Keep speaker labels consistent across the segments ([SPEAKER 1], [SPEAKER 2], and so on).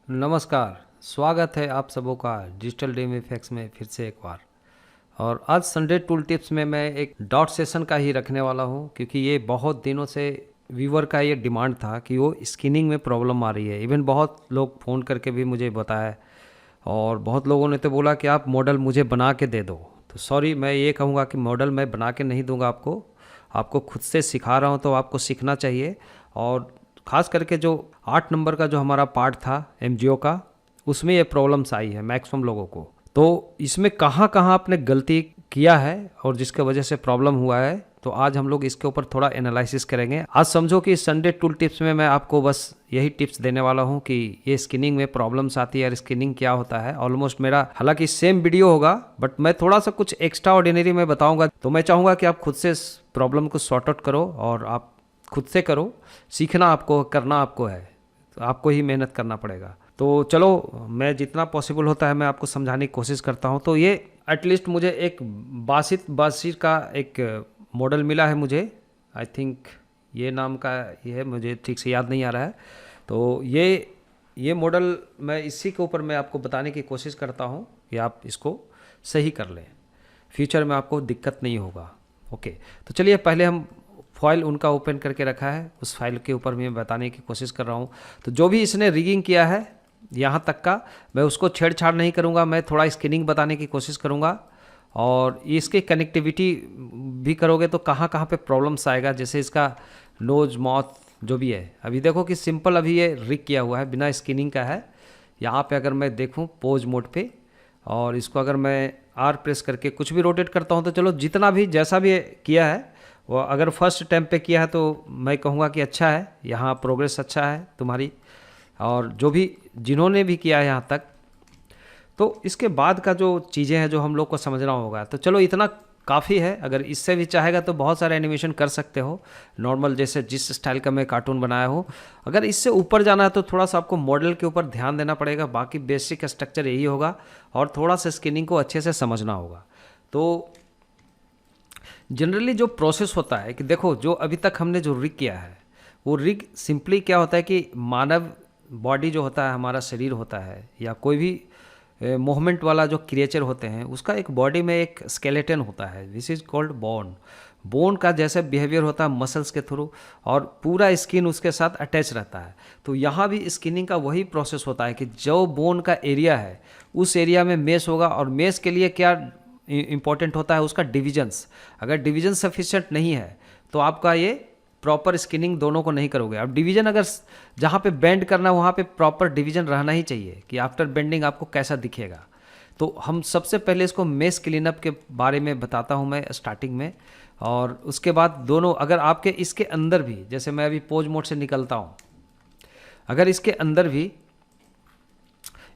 [SPEAKER 1] नमस्कार। स्वागत है आप सबों का डिजिटल ड्रीम इफेक्ट्स में फिर से एक बार। और आज संडे टूल टिप्स में मैं एक डॉट सेशन का ही रखने वाला हूँ, क्योंकि ये बहुत दिनों से व्यूवर का ये डिमांड था कि वो स्किनिंग में प्रॉब्लम आ रही है। इवन बहुत लोग फ़ोन करके भी मुझे बताया, और बहुत लोगों ने तो बोला कि आप मॉडल मुझे बना के दे दो। तो सॉरी, मैं ये कहूँगा कि मॉडल मैं बना के नहीं दूंगा आपको खुद से सिखा रहा हूँ, तो आपको सीखना चाहिए। और ख़ास करके जो 8 नंबर का जो हमारा पार्ट था एमजीओ का, उसमें ये प्रॉब्लम्स आई है मैक्सिमम लोगों को। तो इसमें कहाँ कहाँ आपने गलती किया है और जिसके वजह से प्रॉब्लम हुआ है, तो आज हम लोग इसके ऊपर थोड़ा एनालिसिस करेंगे। आज समझो कि संडे टूल टिप्स में मैं आपको बस यही टिप्स देने वाला हूँ कि ये स्किनिंग में प्रॉब्लम्स आती है और स्किनिंग क्या होता है। ऑलमोस्ट मेरा हालांकि सेम वीडियो होगा, बट मैं थोड़ा सा कुछ एक्स्ट्रा ऑर्डिनरी में बताऊंगा। तो मैं चाहूँगा कि आप खुद से इस प्रॉब्लम को सॉर्ट आउट करो, और आप खुद से करो। सीखना आपको, करना आपको है, तो आपको ही मेहनत करना पड़ेगा। तो चलो, मैं जितना पॉसिबल होता है मैं आपको समझाने की कोशिश करता हूँ। तो ये एटलीस्ट मुझे एक बासित का एक मॉडल मिला है मुझे। आई थिंक ये नाम का ये है, मुझे ठीक से याद नहीं आ रहा है। तो ये मॉडल मैं इसी के ऊपर मैं आपको बताने की कोशिश करता हूँ कि आप इसको सही कर लें, फ्यूचर में आपको दिक्कत नहीं होगा। ओके, तो चलिए पहले हम फाइल उनका ओपन करके रखा है, उस फाइल के ऊपर मैं बताने की कोशिश कर रहा हूँ। तो जो भी इसने रिगिंग किया है यहाँ तक का, मैं उसको छेड़छाड़ नहीं करूँगा, मैं थोड़ा स्किनिंग बताने की कोशिश करूँगा। और इसकी कनेक्टिविटी भी करोगे तो कहाँ कहाँ पे प्रॉब्लम्स आएगा, जैसे इसका नोज माउथ जो भी है। अभी देखो कि सिंपल अभी ये रिग किया हुआ है, बिना स्किनिंग का है। यहाँ पे अगर मैं देखूँ पोज मोड पे, और इसको अगर मैं आर प्रेस करके कुछ भी रोटेट करता हूँ, तो चलो जितना भी जैसा भी किया है वो अगर फर्स्ट अटैम्प्ट पे किया है तो मैं कहूँगा कि अच्छा है, यहाँ प्रोग्रेस अच्छा है तुम्हारी। और जो भी जिन्होंने भी किया है यहाँ तक, तो इसके बाद का जो चीज़ें हैं जो हम लोग को समझना होगा। तो चलो इतना काफ़ी है। अगर इससे भी चाहेगा तो बहुत सारे एनिमेशन कर सकते हो नॉर्मल, जैसे जिस स्टाइल का मैं कार्टून बनाया हूँ। अगर इससे ऊपर जाना है तो थोड़ा सा आपको मॉडल के ऊपर ध्यान देना पड़ेगा। बाकी बेसिक स्ट्रक्चर यही होगा, और थोड़ा सा स्किनिंग को अच्छे से समझना होगा। तो जनरली जो प्रोसेस होता है कि देखो, जो अभी तक हमने जो रिग किया है, वो रिग सिंपली क्या होता है कि मानव बॉडी जो होता है, हमारा शरीर होता है, या कोई भी मूवमेंट वाला जो क्रिएचर होते हैं, उसका एक बॉडी में एक स्केलेटन होता है, this is called bone. Bone का जैसे बिहेवियर होता है मसल्स के थ्रू, और पूरा स्किन उसके साथ अटैच रहता है। तो यहाँ भी स्किनिंग का वही प्रोसेस होता है कि जो बोन का एरिया है उस एरिया में मेश होगा। और मेश के लिए क्या इंपॉर्टेंट होता है, उसका डिविजन्स। अगर डिवीजन सफिशिएंट नहीं है तो आपका ये प्रॉपर स्किनिंग दोनों को नहीं करोगे। अब डिवीजन अगर जहाँ पे बेंड करना वहाँ पे प्रॉपर डिवीजन रहना ही चाहिए कि आफ्टर बेंडिंग आपको कैसा दिखेगा। तो हम सबसे पहले इसको मेश क्लीनअप के बारे में बताता हूँ मैं स्टार्टिंग में, और उसके बाद दोनों अगर आपके इसके अंदर भी, जैसे मैं अभी पोज मोड से निकलता हूँ, अगर इसके अंदर भी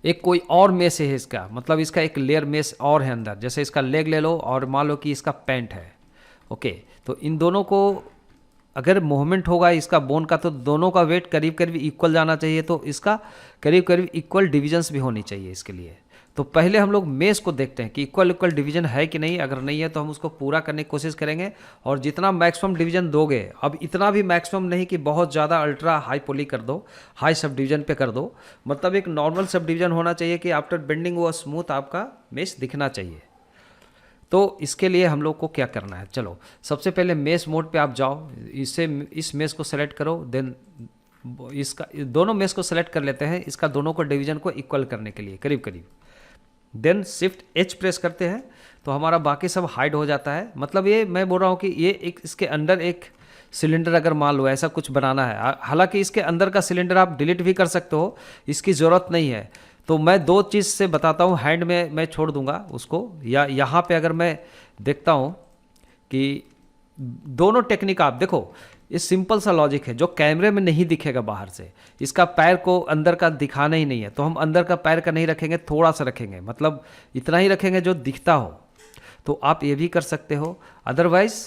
[SPEAKER 1] एक कोई और मेस है, इसका मतलब इसका एक लेयर मेस और है अंदर, जैसे इसका लेग ले लो और मान लो कि इसका पैंट है। ओके, तो इन दोनों को अगर मूवमेंट होगा इसका बोन का, तो दोनों का वेट करीब करीब इक्वल जाना चाहिए। तो इसका करीब करीब इक्वल डिविजन्स भी होनी चाहिए इसके लिए। तो पहले हम लोग मेस को देखते हैं कि इक्वल डिवीजन है कि नहीं। अगर नहीं है तो हम उसको पूरा करने की कोशिश करेंगे, और जितना मैक्सिमम डिवीजन दोगे, अब इतना भी मैक्सिमम नहीं कि बहुत ज़्यादा अल्ट्रा हाई पोली कर दो, हाई सब डिवीजन पे कर दो। मतलब एक नॉर्मल सब डिवीजन होना चाहिए कि आफ्टर बेंडिंग वो स्मूथ आपका मेस दिखना चाहिए। तो इसके लिए हम लोग को क्या करना है, चलो सबसे पहले मेस मोड पे आप जाओ, इस मेस को सेलेक्ट करो, देन इसका दोनों मेस को सेलेक्ट कर लेते हैं, इसका दोनों को डिवीजन को इक्वल करने के लिए करीब करीब। देन शिफ्ट एच प्रेस करते हैं तो हमारा बाकी सब हाइड हो जाता है। मतलब ये मैं बोल रहा हूँ कि ये एक इसके अंदर एक सिलेंडर अगर मान लो ऐसा कुछ बनाना है, हालांकि इसके अंदर का सिलेंडर आप डिलीट भी कर सकते हो, इसकी ज़रूरत नहीं है। तो मैं दो चीज़ से बताता हूँ, हैंड में मैं छोड़ दूंगा उसको, या यहाँ पे अगर मैं देखता हूँ कि दोनों टेक्निक आप देखो, ये सिंपल सा लॉजिक है जो कैमरे में नहीं दिखेगा बाहर से। इसका पैर को अंदर का दिखाना ही नहीं है, तो हम अंदर का पैर का नहीं रखेंगे, थोड़ा सा रखेंगे, मतलब इतना ही रखेंगे जो दिखता हो। तो आप ये भी कर सकते हो, अदरवाइज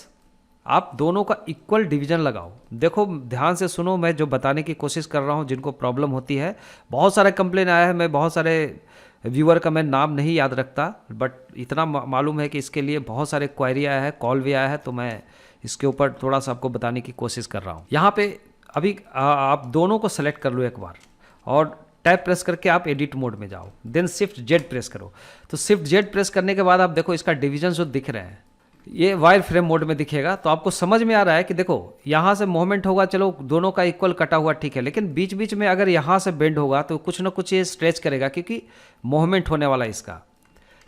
[SPEAKER 1] आप दोनों का इक्वल डिवीजन लगाओ। देखो ध्यान से सुनो, मैं जो बताने की कोशिश कर रहा हूँ, जिनको प्रॉब्लम होती है, बहुत सारे कंप्लेन आया है, मैं बहुत सारे व्यूअर का मैं नाम नहीं याद रखता, बट इतना मालूम है कि इसके लिए बहुत सारे क्वेरी आया है, कॉल भी आया है, तो मैं इसके ऊपर थोड़ा सा आपको बताने की कोशिश कर रहा हूँ। यहाँ पे अभी आप दोनों को सेलेक्ट कर लो एक बार, और टैब प्रेस करके आप एडिट मोड में जाओ, देन शिफ्ट जेड प्रेस करो। तो शिफ्ट जेड प्रेस करने के बाद आप देखो इसका डिवीजन जो दिख रहे हैं ये वायर फ्रेम मोड में दिखेगा। तो आपको समझ में आ रहा है कि देखो यहाँ से मूवमेंट होगा, चलो दोनों का इक्वल कटा हुआ ठीक है, लेकिन बीच बीच में अगर यहाँ से बेंड होगा तो कुछ ना कुछ ये स्ट्रेच करेगा क्योंकि मूवमेंट होने वाला है इसका।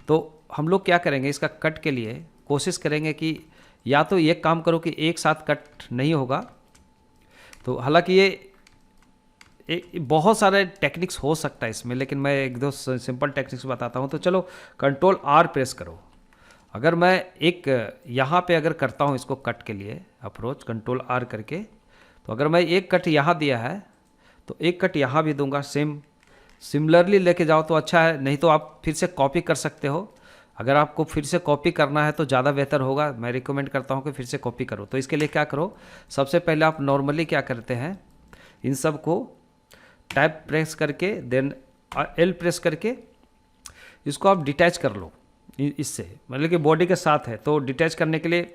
[SPEAKER 1] तो हम लोग क्या करेंगे, इसका कट के लिए कोशिश करेंगे कि या तो ये काम करो कि एक साथ कट नहीं होगा। तो हालांकि ये बहुत सारे टेक्निक्स हो सकता है इसमें, लेकिन मैं एक दो सिंपल टेक्निक्स बताता हूँ। तो चलो कंट्रोल आर प्रेस करो। अगर मैं एक यहाँ पे अगर करता हूँ इसको कट के लिए अप्रोच कंट्रोल आर करके, तो अगर मैं एक कट यहाँ दिया है तो एक कट यहाँ भी दूंगा, सिमिलरली लेके जाओ तो अच्छा है, नहीं तो आप फिर से कॉपी कर सकते हो। अगर आपको फिर से कॉपी करना है तो ज़्यादा बेहतर होगा, मैं रिकमेंड करता हूँ कि फिर से कॉपी करो। तो इसके लिए क्या करो, सबसे पहले आप नॉर्मली क्या करते हैं, इन सब को टैब प्रेस करके देन एल प्रेस करके इसको आप डिटैच कर लो इससे, मतलब कि बॉडी के साथ है। तो डिटैच करने के लिए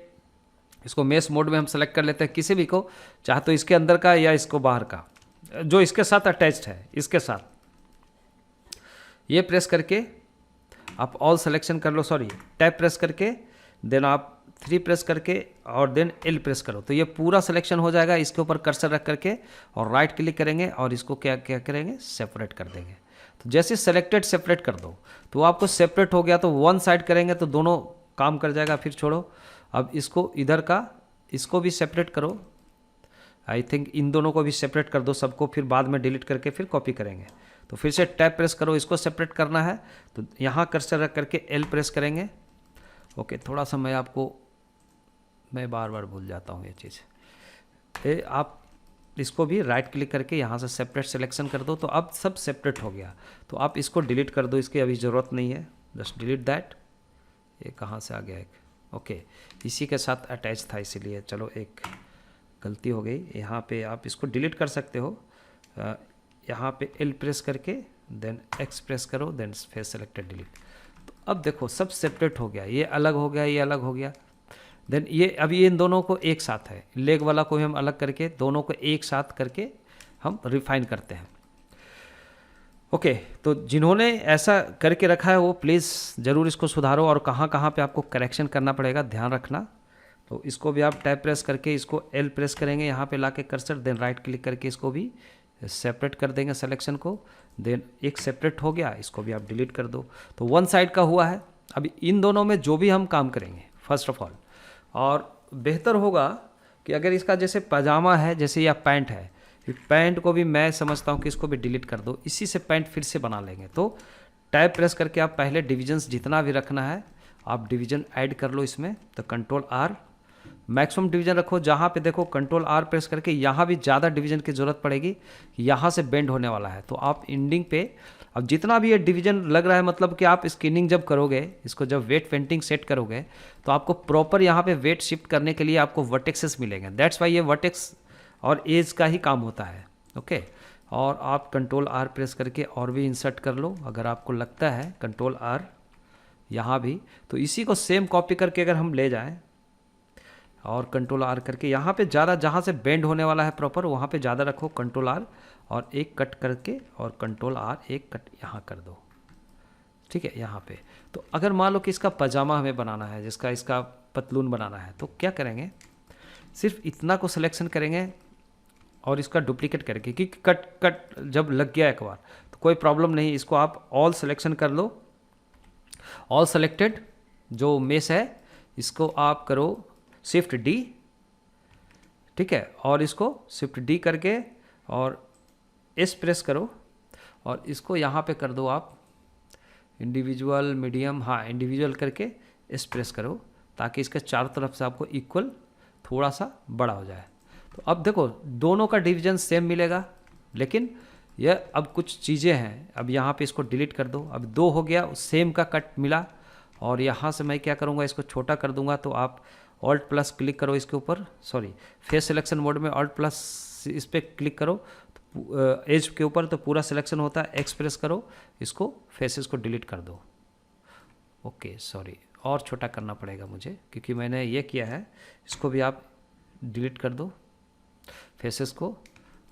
[SPEAKER 1] इसको मेश मोड में हम सेलेक्ट कर लेते हैं, किसी भी को, चाहे तो इसके अंदर का या इसको बाहर का, जो इसके साथ अटैच्ड है इसके साथ। ये प्रेस करके आप ऑल सिलेक्शन कर लो, सॉरी टैब प्रेस करके देन आप 3 प्रेस करके और देन एल प्रेस करो, तो ये पूरा सिलेक्शन हो जाएगा। इसके ऊपर कर्सर रख करके और राइट क्लिक करेंगे और इसको क्या क्या करेंगे, सेपरेट कर देंगे। तो जैसे सेलेक्टेड सेपरेट कर दो तो आपको सेपरेट हो गया। तो वन साइड करेंगे तो दोनों काम कर जाएगा। फिर छोड़ो, अब इसको इधर का इसको भी सेपरेट करो, आई थिंक इन दोनों को भी सेपरेट कर दो सबको, फिर बाद में डिलीट करके फिर कॉपी करेंगे। तो फिर से टैब प्रेस करो, इसको सेपरेट करना है तो यहाँ कर्सर रख करके एल प्रेस करेंगे। ओके, थोड़ा सा मैं बार बार भूल जाता हूँ ये चीज़। आप इसको भी राइट क्लिक करके यहाँ से सेपरेट सिलेक्शन कर दो, तो अब सब सेपरेट हो गया। तो आप इसको डिलीट कर दो, इसकी अभी ज़रूरत नहीं है, जस्ट डिलीट दैट। ये कहाँ से आ गया एक, ओके इसी के साथ अटैच था इसीलिए, चलो एक गलती हो गई। यहाँ पे आप इसको डिलीट कर सकते हो, यहाँ पे एल प्रेस करके देन एक्स प्रेस करो, देन फेस सेलेक्टेड डिलीट। तो अब देखो सब सेपरेट हो गया, ये अलग हो गया, ये अलग हो गया। देन ये अभी ये इन दोनों को एक साथ है, लेग वाला को भी हम अलग करके दोनों को एक साथ करके हम रिफाइन करते हैं। ओके, तो जिन्होंने ऐसा करके रखा है वो प्लीज़ ज़रूर इसको सुधारो, और कहाँ कहाँ पे आपको करेक्शन करना पड़ेगा ध्यान रखना। तो इसको भी आप टैब प्रेस करके इसको एल प्रेस करेंगे, यहाँ पे लाके कर्सर, देन राइट क्लिक करके इसको भी सेपरेट कर देंगे सिलेक्शन को। देन एक सेपरेट हो गया, इसको भी आप डिलीट कर दो। तो वन साइड का हुआ है। अभी इन दोनों में जो भी हम काम करेंगे फर्स्ट ऑफ ऑल, और बेहतर होगा कि अगर इसका जैसे पजामा है जैसे या पैंट है, पैंट को भी मैं समझता हूँ कि इसको भी डिलीट कर दो, इसी से पैंट फिर से बना लेंगे। तो टैब प्रेस करके आप पहले डिविजन्स जितना भी रखना है आप डिवीजन ऐड कर लो इसमें। तो कंट्रोल आर मैक्सिमम डिवीजन रखो, जहाँ पे देखो कंट्रोल आर प्रेस करके यहाँ भी ज़्यादा डिवीजन की ज़रूरत पड़ेगी, यहाँ से बेंड होने वाला है। तो आप एंडिंग पे अब जितना भी ये डिवीजन लग रहा है, मतलब कि आप स्किनिंग जब करोगे, इसको जब वेट पेंटिंग सेट करोगे तो आपको प्रॉपर यहाँ पे वेट शिफ्ट करने के लिए आपको वर्टेक्सेस मिलेंगे। दैट्स वाई ये वर्टेक्स और एज का ही काम होता है। ओके, और आप कंट्रोल आर प्रेस करके और भी इंसर्ट कर लो अगर आपको लगता है, कंट्रोल आर यहाँ भी। तो इसी को सेम कॉपी करके अगर हम ले जाएं और कंट्रोल आर करके यहाँ पे ज़्यादा जहाँ से बेंड होने वाला है प्रॉपर वहाँ पे ज़्यादा रखो, कंट्रोल आर और एक कट करके और कंट्रोल आर एक कट यहाँ कर दो, ठीक है यहाँ पे। तो अगर मान लो कि इसका पजामा हमें बनाना है, जिसका इसका पतलून बनाना है, तो क्या करेंगे, सिर्फ इतना को सिलेक्शन करेंगे और इसका डुप्लीकेट करके, क्योंकि कट जब लग गया एक बार तो कोई प्रॉब्लम नहीं, इसको आप ऑल सिलेक्शन कर लो, ऑल सेलेक्टेड जो मेस है इसको आप करो शिफ्ट डी, ठीक है, और इसको शिफ्ट डी करके और एस प्रेस करो और इसको यहाँ पे कर दो आप इंडिविजुअल मीडियम, हाँ इंडिविजुअल करके एस प्रेस करो ताकि इसके चारों तरफ से आपको इक्वल थोड़ा सा बड़ा हो जाए। तो अब देखो दोनों का डिवीजन सेम मिलेगा, लेकिन यह अब कुछ चीज़ें हैं। अब यहाँ पे इसको डिलीट कर दो, अब 2 हो गया, सेम का कट मिला। और यहाँ से मैं क्या करूँगा, इसको छोटा कर दूंगा। तो आप ऑल्ट प्लस क्लिक करो इसके ऊपर, सॉरी फेस सिलेक्शन मोड में ऑल्ट प्लस इस पर क्लिक करो एज के ऊपर, तो पूरा सिलेक्शन होता है। एक्स प्रेस करो, इसको फेसेस को डिलीट कर दो। ओके सॉरी, और छोटा करना पड़ेगा मुझे क्योंकि मैंने ये किया है। इसको भी आप डिलीट कर दो फेसेस को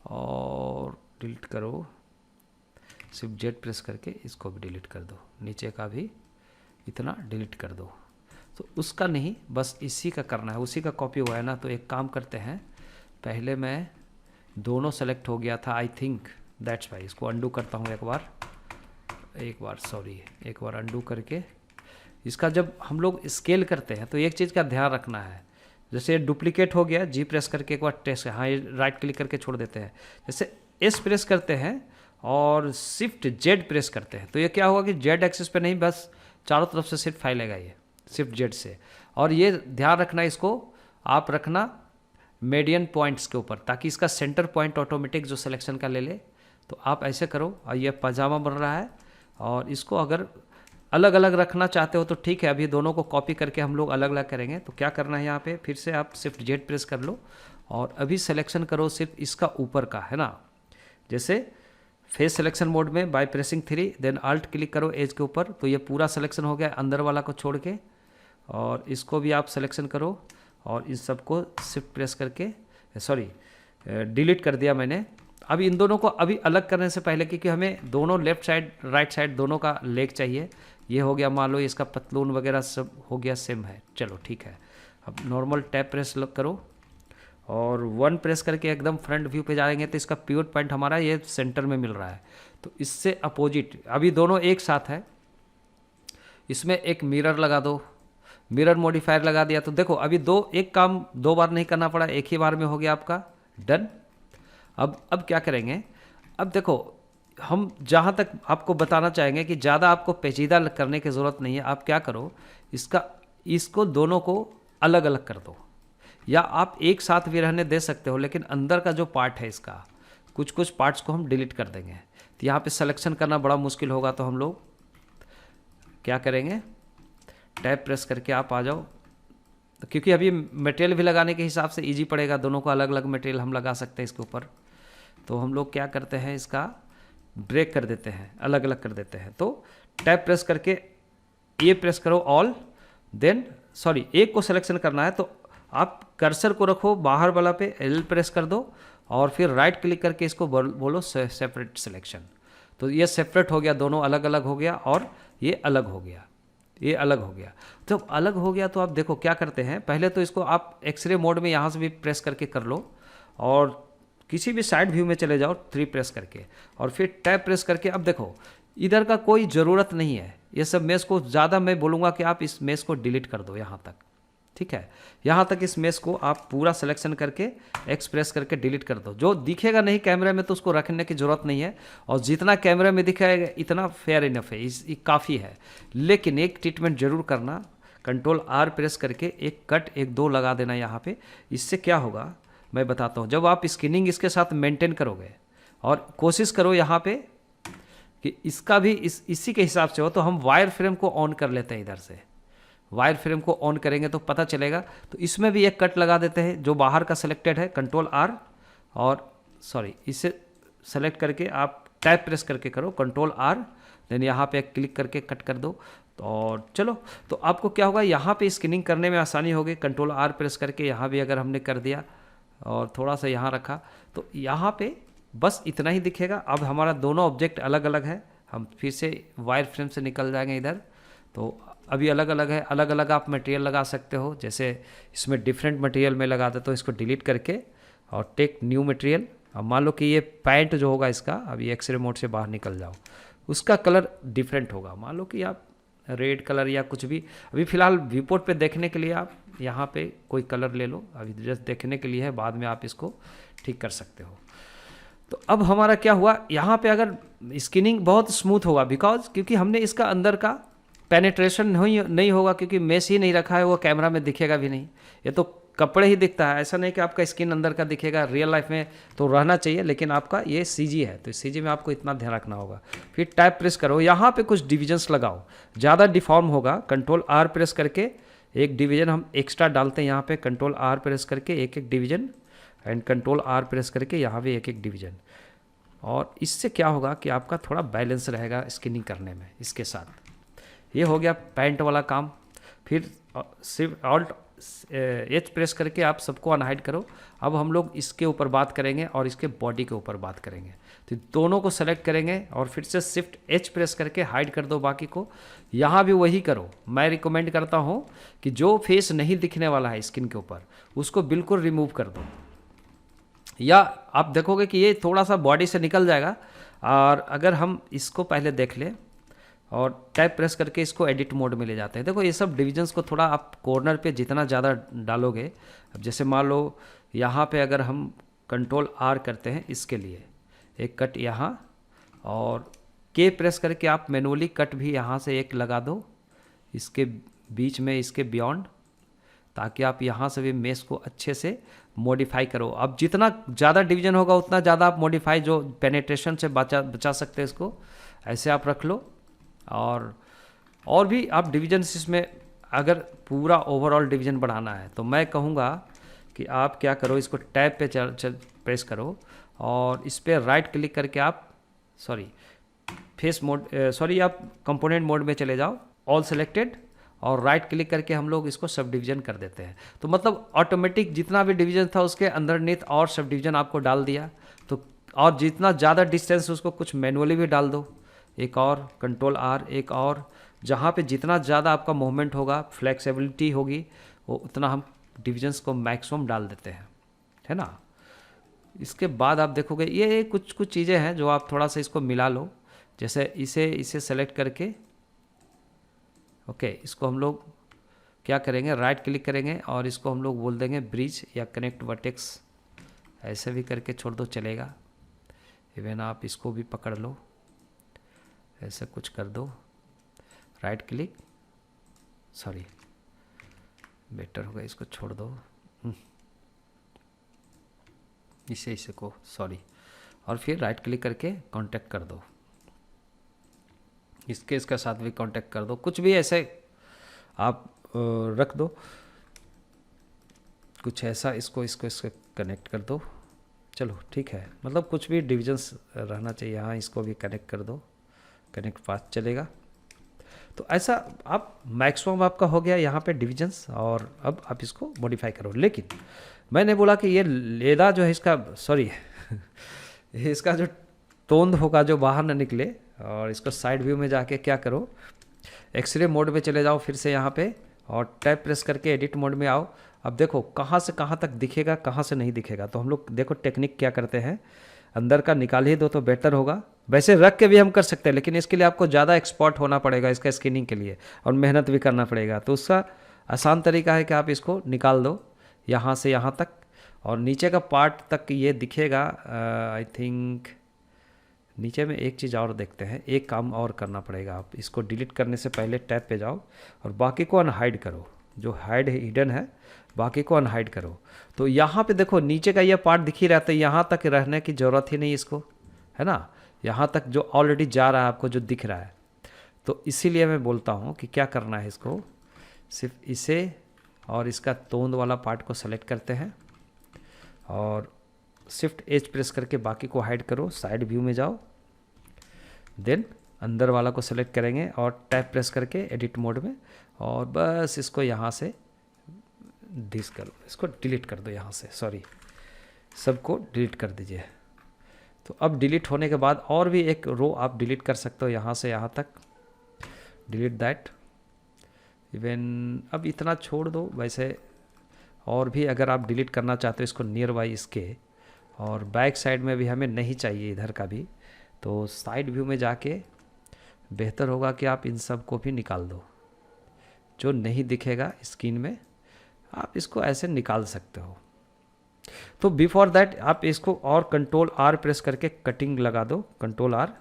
[SPEAKER 1] और डिलीट करो शिफ्ट जेड प्रेस करके इसको भी डिलीट कर दो, नीचे का भी इतना डिलीट कर दो। तो उसका नहीं, बस इसी का करना है, उसी का कॉपी हुआ है ना। तो एक काम करते हैं, पहले मैं दोनों सेलेक्ट हो गया था आई थिंक, दैट्स वाई। इसको अंडू करता हूँ एक बार अंडू करके। इसका जब हम लोग स्केल करते हैं तो एक चीज़ का ध्यान रखना है, जैसे डुप्लीकेट हो गया, जी प्रेस करके एक बार टेस्ट, हाँ ये राइट क्लिक करके छोड़ देते हैं। जैसे एस प्रेस करते हैं और शिफ्ट जेड प्रेस करते हैं तो ये क्या होगा कि जेड एक्सिस पे नहीं, बस चारों तरफ से सिर्फ फैलेगा ये शिफ्ट जेड से। और ये ध्यान रखना, इसको आप रखना मीडियन पॉइंट्स के ऊपर, ताकि इसका सेंटर पॉइंट ऑटोमेटिक जो सिलेक्शन का ले ले। तो आप ऐसे करो। और ये पजामा बन रहा है, और इसको अगर अलग अलग रखना चाहते हो तो ठीक है, अभी दोनों को कॉपी करके हम लोग अलग अलग करेंगे। तो क्या करना है, यहाँ पे फिर से आप शिफ्ट जेड प्रेस कर लो और अभी सिलेक्शन करो सिर्फ इसका ऊपर का, है ना। जैसे फेस सिलेक्शन मोड में by pressing 3 then alt click करो एज के ऊपर, तो ये पूरा सिलेक्शन हो गया अंदर वाला को छोड़ के। और इसको भी आप सिलेक्शन करो और इन सबको शिफ्ट प्रेस करके, डिलीट कर दिया मैंने। अभी इन दोनों को अभी अलग करने से पहले, क्योंकि हमें दोनों लेफ्ट साइड राइट साइड दोनों का लेग चाहिए। ये हो गया, मान लो इसका पतलून वगैरह सब हो गया सेम है, चलो ठीक है। अब नॉर्मल टैप प्रेस करो और 1 प्रेस करके एकदम फ्रंट व्यू पे जाएंगे तो इसका पिवट पॉइंट हमारा ये सेंटर में मिल रहा है। तो इससे अपोजिट अभी दोनों एक साथ है, इसमें एक मिरर लगा दो, मिरर मॉडिफायर लगा दिया। तो देखो अभी एक काम 2 बार नहीं करना पड़ा, एक ही बार में हो गया आपका डन। अब क्या करेंगे, अब देखो हम जहाँ तक आपको बताना चाहेंगे कि ज़्यादा आपको पेचीदा करने की ज़रूरत नहीं है। आप क्या करो, इसको दोनों को अलग अलग कर दो, या आप एक साथ भी रहने दे सकते हो, लेकिन अंदर का जो पार्ट है इसका कुछ पार्ट्स को हम डिलीट कर देंगे। तो यहाँ पे सिलेक्शन करना बड़ा मुश्किल होगा, तो हम लोग क्या करेंगे, टैब प्रेस करके आप आ जाओ। तो क्योंकि अभी मटेरियल भी लगाने के हिसाब से इजी पड़ेगा, दोनों को अलग अलग मटेरियल हम लगा सकते हैं इसके ऊपर। तो हम लोग क्या करते हैं, इसका ब्रेक कर देते हैं, अलग अलग कर देते हैं। तो टैब प्रेस करके ये प्रेस करो ऑल, देन एक को सिलेक्शन करना है तो आप कर्सर को रखो बाहर वाला पे, एल प्रेस कर दो और फिर राइट क्लिक करके इसको बोलो सेपरेट सिलेक्शन। तो ये सेपरेट हो गया, दोनों अलग अलग हो गया और ये अलग हो गया, ये अलग हो गया। तो अलग हो गया तो आप देखो क्या करते हैं, पहले तो इसको आप एक्सरे मोड में यहाँ से भी प्रेस करके कर लो और किसी भी साइड व्यू में चले जाओ 3 प्रेस करके, और फिर टैब प्रेस करके। अब देखो इधर का कोई ज़रूरत नहीं है, ये सब मेश को ज़्यादा मैं बोलूँगा कि आप इस मेश को डिलीट कर दो यहाँ तक, ठीक है। यहाँ तक इस मेश को आप पूरा सिलेक्शन करके एक्सप्रेस करके डिलीट कर दो। जो दिखेगा नहीं कैमरे में तो उसको रखने की ज़रूरत नहीं है, और जितना कैमरे में दिखाएगा इतना फेयर इनफ है, ये काफ़ी है। लेकिन एक ट्रीटमेंट जरूर करना, कंट्रोल R प्रेस करके एक कट 1-2 लगा देना यहाँ पे। इससे क्या होगा मैं बताता हूँ, जब आप स्किनिंग इसके साथ मेंटेन करोगे और कोशिश करो यहाँ पे कि इसका भी इसी के हिसाब से हो, तो हम वायर फ्रेम को ऑन कर लेते हैं। इधर से वायर फ्रेम को ऑन करेंगे तो पता चलेगा। तो इसमें भी एक कट लगा देते हैं जो बाहर का सिलेक्टेड है, कंट्रोल R और इसे सेलेक्ट करके आप टैब प्रेस करके करो कंट्रोल R, देन यहाँ पे क्लिक करके कट कर दो। और चलो, तो आपको क्या होगा, यहाँ पे स्किनिंग करने में आसानी होगी। कंट्रोल R प्रेस करके यहाँ भी अगर हमने कर दिया और थोड़ा सा यहाँ रखा तो यहाँ पे बस इतना ही दिखेगा। अब हमारा दोनों ऑब्जेक्ट अलग अलग है, हम फिर से वायर फ्रेम से निकल जाएंगे इधर। तो अभी अलग अलग है, अलग अलग आप मटेरियल लगा सकते हो। जैसे इसमें डिफरेंट मटेरियल में लगा दे तो इसको डिलीट करके और टेक न्यू मटेरियल। अब मान लो कि ये पैंट जो होगा इसका, अभी एक्सरे मोड से बाहर निकल जाओ, उसका कलर डिफरेंट होगा। मान लो कि आप रेड कलर या कुछ भी, अभी फ़िलहाल व्यूपोर्ट पे देखने के लिए आप यहाँ पे कोई कलर ले लो, अभी जस्ट देखने के लिए है, बाद में आप इसको ठीक कर सकते हो। तो अब हमारा क्या हुआ, यहाँ पे अगर स्किनिंग बहुत स्मूथ होगा, बिकॉज क्योंकि हमने इसका अंदर का पेनेट्रेशन नहीं होगा, क्योंकि मेश ही नहीं रखा है, वो कैमरा में दिखेगा भी नहीं। ये तो कपड़े ही दिखता है, ऐसा नहीं कि आपका स्किन अंदर का दिखेगा। रियल लाइफ में तो रहना चाहिए, लेकिन आपका ये CG है, तो CG में आपको इतना ध्यान रखना होगा। फिर टैब प्रेस करो, यहाँ पे कुछ डिविजन्स लगाओ, ज़्यादा डिफॉर्म होगा। कंट्रोल R प्रेस करके एक डिवीजन हम एक्स्ट्रा डालते हैं यहाँ पे, कंट्रोल R प्रेस करके एक division, and control R press करके यहाँ भी एक डिवीजन। और इससे क्या होगा कि आपका थोड़ा बैलेंस रहेगा स्किनिंग करने में। इसके साथ ये हो गया पैंट वाला काम। फिर एच प्रेस करके आप सबको अनहाइड करो। अब हम लोग इसके ऊपर बात करेंगे और इसके बॉडी के ऊपर बात करेंगे। तो दोनों को सेलेक्ट करेंगे और फिर से शिफ्ट एच प्रेस करके हाइड कर दो बाकी को। यहाँ भी वही करो। मैं रिकमेंड करता हूँ कि जो फेस नहीं दिखने वाला है स्किन के ऊपर उसको बिल्कुल रिमूव कर दो, या आप देखोगे कि ये थोड़ा सा बॉडी से निकल जाएगा। और अगर हम इसको पहले देख लें और टैप प्रेस करके इसको एडिट मोड में ले जाते हैं, देखो ये सब डिविजन्स को थोड़ा आप कॉर्नर पे जितना ज़्यादा डालोगे, अब जैसे मान लो यहाँ पे अगर हम कंट्रोल आर करते हैं इसके लिए एक कट यहाँ, और के प्रेस करके आप मैनुअली कट भी यहाँ से एक लगा दो इसके बीच में, इसके बियॉन्ड, ताकि आप यहाँ से भी मेस को अच्छे से मॉडिफाई करो। अब जितना ज़्यादा डिवीजन होगा उतना ज़्यादा आप मॉडिफाई जो पेनेट्रेशन से बचा सकते हैं इसको ऐसे आप रख लो। और भी आप डिवीजन इसमें अगर पूरा ओवरऑल डिवीजन बढ़ाना है तो मैं कहूँगा कि आप क्या करो, इसको टैब पे प्रेस करो और इस पर राइट क्लिक करके आप आप कंपोनेंट मोड में चले जाओ, ऑल सेलेक्टेड, और राइट क्लिक करके हम लोग इसको सब डिवीजन कर देते हैं। तो मतलब ऑटोमेटिक जितना भी डिवीजन था उसके अंदरनीथ और सब डिवीजन आपको डाल दिया। तो और जितना ज़्यादा डिस्टेंस उसको कुछ मैनुअली भी डाल दो, एक और कंट्रोल आर, एक और, जहाँ पे जितना ज़्यादा आपका मूवमेंट होगा, फ्लेक्सिबिलिटी होगी, वो उतना हम डिविजन्स को मैक्सिमम डाल देते हैं, है ना। इसके बाद आप देखोगे ये कुछ चीज़ें हैं जो आप थोड़ा सा इसको मिला लो। जैसे इसे सेलेक्ट करके ओके, इसको हम लोग क्या करेंगे, राइट क्लिक करेंगे और इसको हम लोग बोल देंगे ब्रिज या कनेक्ट वर्टेक्स, ऐसे भी करके छोड़ दो चलेगा। इवन आप इसको भी पकड़ लो, ऐसे कुछ कर दो, राइट क्लिक, बेटर होगा इसको छोड़ दो, इसे को और फिर राइट क्लिक करके कांटेक्ट कर दो, इसके साथ भी कांटेक्ट कर दो, कुछ भी ऐसे आप रख दो, कुछ ऐसा इसको कनेक्ट कर दो। चलो ठीक है, मतलब कुछ भी डिविजन्स रहना चाहिए। यहाँ इसको भी कनेक्ट कर दो, कनेक्ट फास्ट चलेगा। तो ऐसा आप मैक्सिमम आपका हो गया यहाँ पे डिविजन्स, और अब आप इसको मॉडिफाई करो। लेकिन मैंने बोला कि ये लेदा जो है इसका इसका जो तोंद होगा जो बाहर ना निकले, और इसको साइड व्यू में जाके क्या करो, एक्सरे मोड में चले जाओ फिर से यहाँ पे, और टैप प्रेस करके एडिट मोड में आओ। अब देखो कहाँ से कहाँ तक दिखेगा, कहाँ से नहीं दिखेगा। तो हम लोग देखो टेक्निक क्या करते हैं, अंदर का निकाल ही दो तो बेटर होगा। वैसे रख के भी हम कर सकते हैं, लेकिन इसके लिए आपको ज़्यादा एक्सपर्ट होना पड़ेगा इसका स्कैनिंग के लिए, और मेहनत भी करना पड़ेगा। तो उसका आसान तरीका है कि आप इसको निकाल दो यहाँ से यहाँ तक, और नीचे का पार्ट तक ये दिखेगा। आई थिंक नीचे में एक चीज़ और देखते हैं, एक काम और करना पड़ेगा। आप इसको डिलीट करने से पहले टैब पे जाओ और बाकी को अनहाइड करो, जो हिडन है बाकी को अनहाइड करो। तो यहाँ पे देखो नीचे का ये पार्ट दिख ही रहता है, यहाँ तक रहने की ज़रूरत ही नहीं इसको, है ना। यहाँ तक जो ऑलरेडी जा रहा है आपको जो दिख रहा है। तो इसीलिए मैं बोलता हूँ कि क्या करना है, इसको सिर्फ इसे और इसका तोंद वाला पार्ट को सेलेक्ट करते हैं और शिफ्ट एच प्रेस करके बाकी को हाइड करो, साइड व्यू में जाओ, देन अंदर वाला को सेलेक्ट करेंगे और टैप प्रेस करके एडिट मोड में, और बस इसको यहाँ से इसको डिलीट कर दो यहाँ से, सबको डिलीट कर दीजिए। तो अब डिलीट होने के बाद और भी एक रो आप डिलीट कर सकते हो, यहाँ से यहाँ तक, डिलीट दैट। इवन अब इतना छोड़ दो। वैसे और भी अगर आप डिलीट करना चाहते हो इसको नियर बाई इसके, और बैक साइड में भी हमें नहीं चाहिए इधर का भी, तो साइड व्यू में जाके बेहतर होगा कि आप इन सब को भी निकाल दो। जो नहीं दिखेगा स्क्रीन में आप इसको ऐसे निकाल सकते हो। तो बिफोर दैट आप इसको और कंट्रोल आर प्रेस करके कटिंग लगा दो, कंट्रोल आर,